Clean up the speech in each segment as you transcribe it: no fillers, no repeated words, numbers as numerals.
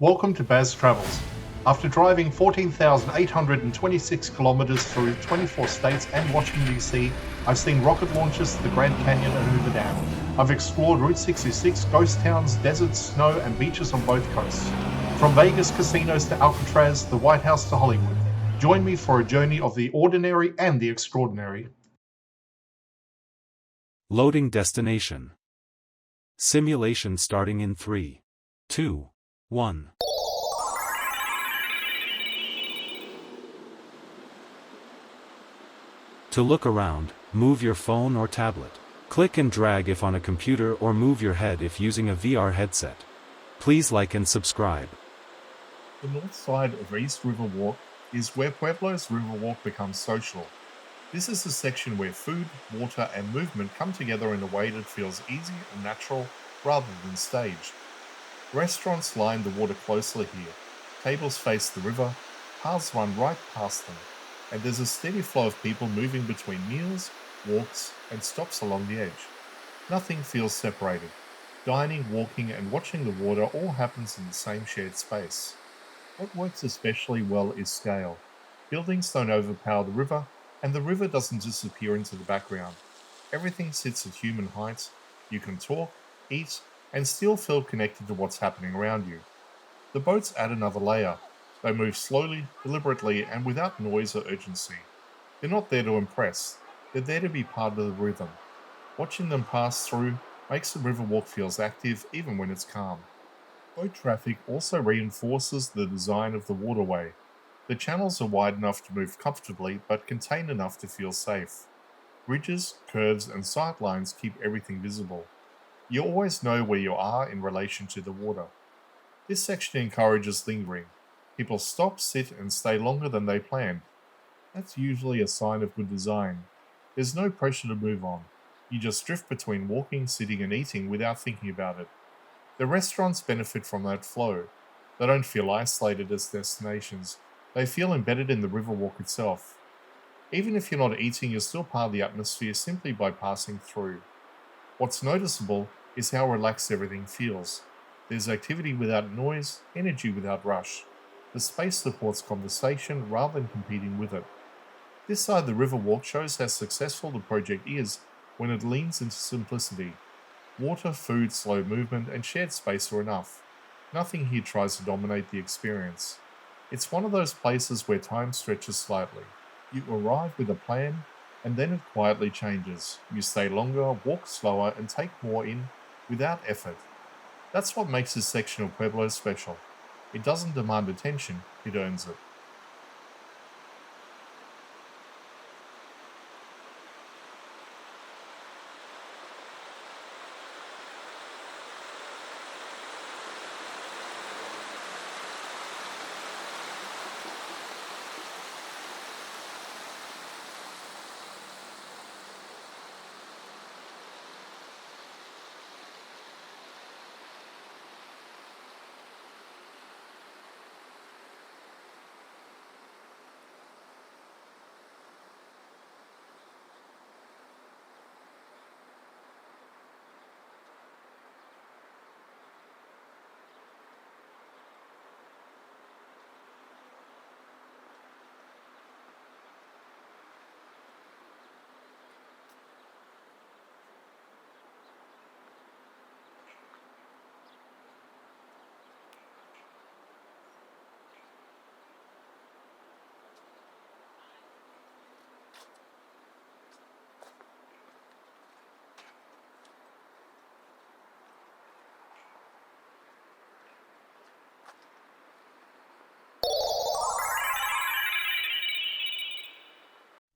Welcome to Baz Travels. After driving 14,826 kilometers through 24 states and Washington, D.C., I've seen rocket launches to the Grand Canyon and Hoover Dam. I've explored Route 66, ghost towns, deserts, snow, and beaches on both coasts. From Vegas casinos to Alcatraz, the White House to Hollywood. Join me for a journey of the ordinary and the extraordinary. Loading destination. Simulation starting in 3, 2, 1. To look around, move your phone or tablet. Click and drag if on a computer or move your head if using a VR headset. Please like and subscribe. The north side of East Riverwalk is where Pueblo's Riverwalk becomes social. This is the section where food, water, and movement come together in a way that feels easy and natural rather than staged. Restaurants line the water closely here. Tables face the river, paths run right past them, and there's a steady flow of people moving between meals, walks, and stops along the edge. Nothing feels separated. Dining, walking, and watching the water all happens in the same shared space. What works especially well is scale. Buildings don't overpower the river, and the river doesn't disappear into the background. Everything sits at human height. You can talk, eat, and still feel connected to what's happening around you. The boats add another layer. They move slowly, deliberately, and without noise or urgency. They're not there to impress. They're there to be part of the rhythm. Watching them pass through makes the Riverwalk feels active even when it's calm. Boat traffic also reinforces the design of the waterway. The channels are wide enough to move comfortably but contained enough to feel safe. Bridges, curves, and sightlines keep everything visible. You always know where you are in relation to the water. This section encourages lingering. People stop, sit, and stay longer than they planned. That's usually a sign of good design. There's no pressure to move on. You just drift between walking, sitting, and eating without thinking about it. The restaurants benefit from that flow. They don't feel isolated as destinations. They feel embedded in the Riverwalk itself. Even if you're not eating, you're still part of the atmosphere simply by passing through. What's noticeable is how relaxed everything feels. There's activity without noise, energy without rush. The space supports conversation rather than competing with it. This side of the Riverwalk shows how successful the project is when it leans into simplicity. Water, food, slow movement, and shared space are enough. Nothing here tries to dominate the experience. It's one of those places where time stretches slightly. You arrive with a plan, and then it quietly changes. You stay longer, walk slower, and take more in without effort. That's what makes this section of Pueblo special. It doesn't demand attention, it earns it.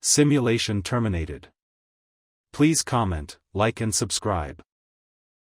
Simulation terminated. Please comment, like and subscribe.